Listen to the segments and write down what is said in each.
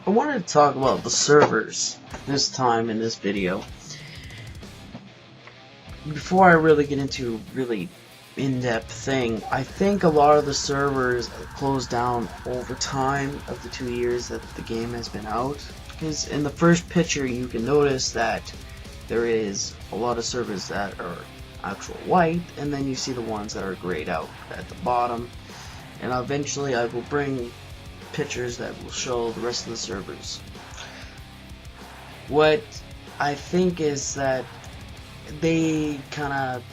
I wanted to talk about the servers this time in this video. Before I really get into really in-depth thing, I think a lot of the servers closed down over time of the 2 years that the game has been out. Because in the first picture you can notice that there is a lot of servers that are actual white, and then you see the ones that are grayed out at the bottom. And eventually I will bring pictures that will show the rest of the servers. What I think is that they kind of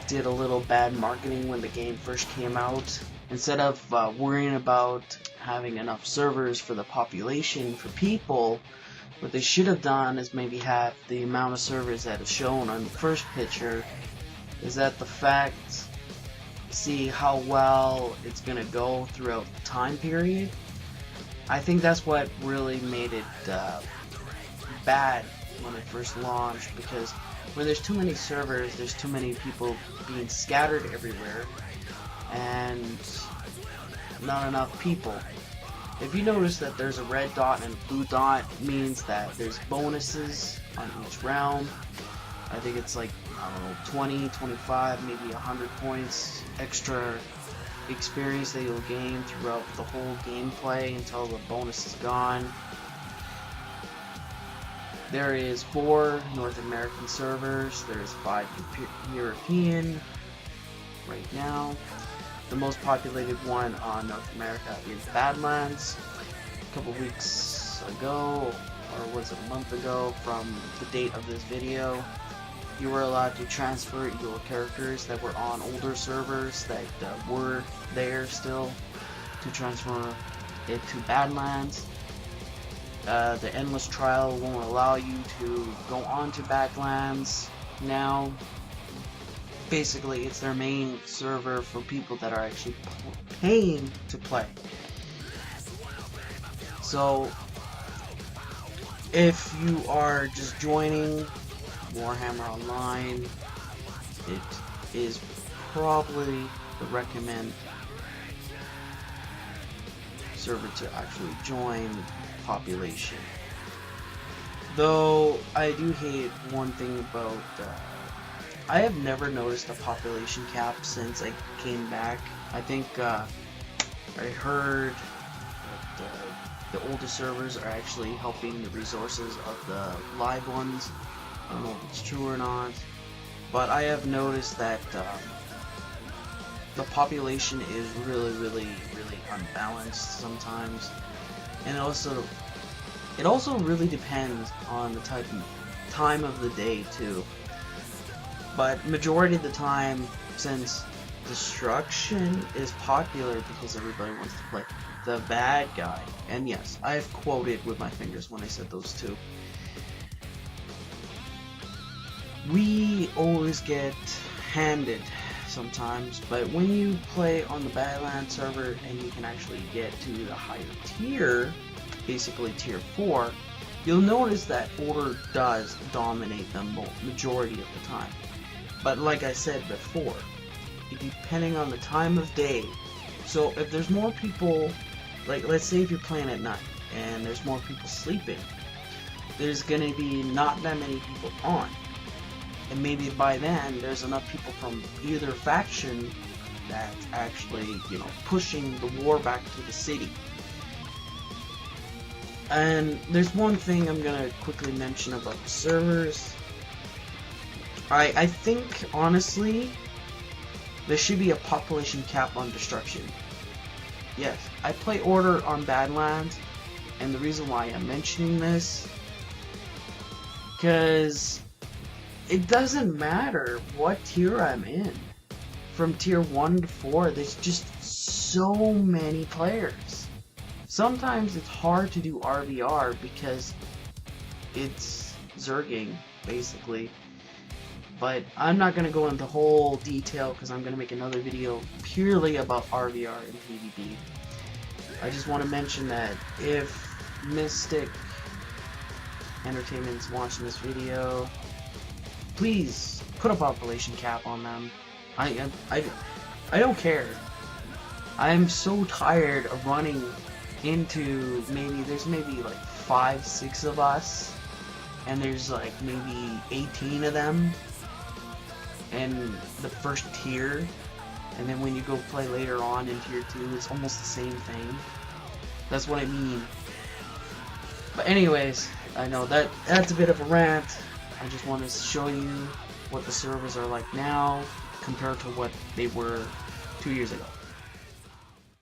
did a little bad marketing when the game first came out. Instead of worrying about having enough servers for the population for people, what they should have done is maybe have the amount of servers that is shown on the first picture. Is that the fact, see how well it's gonna go throughout the time period. I think that's what really made it bad when it first launched, because when there's too many servers, there's too many people being scattered everywhere, and not enough people. If you notice that there's a red dot and a blue dot, it means that there's bonuses on each round. I think it's like, I don't know, 20, 25, maybe 100 points extra experience that you'll gain throughout the whole gameplay until the bonus is gone. There is 4 North American servers, there's 5 European right now. The most populated one on North America is Badlands. A couple weeks ago, or was it a month ago from the date of this video, you were allowed to transfer your characters that were on older servers that were there still to transfer it to Badlands. The endless trial won't allow you to go on to Badlands now. Basically, it's their main server for people that are actually paying to play. So, if you are just joining Warhammeronline, it is probably the recommend server to actually join population. Though I do hate one thing about I have never noticed a population cap since I came back. I think I heard that the older servers are actually helping the resources of the live ones. I don't know if it's true or not, but I have noticed that the population is really unbalanced sometimes, and it also really depends on the time of the day too. But majority of the time, since destruction is popular because everybody wants to play the bad guy, and yes, I have quoted with my fingers when I said those two. We always get handed sometimes, but when you play on the Badlands server and you can actually get to the higher tier, basically tier 4, you'll notice that order does dominate the majority of the time. But like I said before, depending on the time of day, so if there's more people, like let's say if you're playing at night and there's more people sleeping, there's gonna be not that many people on. And maybe by then there's enough people from either faction that's actually, pushing the war back to the city. And there's one thing I'm gonna quickly mention about the servers. I think honestly there should be a population cap on destruction. Yes, I play Order on Badlands, and the reason why I'm mentioning this, because it doesn't matter what tier I'm in. From tier 1 to 4, there's just so many players. Sometimes it's hard to do RVR because it's zerging, basically. But I'm not going to go into whole detail because I'm going to make another video purely about RVR and PvP. I just want to mention that if Mystic Entertainment's watching this video, please put a population cap on them. I don't care. I'm so tired of running into maybe like 5, 6 of us, and there's like maybe 18 of them in the first tier, and then when you go play later on in tier 2, it's almost the same thing. That's what I mean. But anyways, I know that's a bit of a rant. I just wanted to show you what the servers are like now compared to what they were 2 years ago.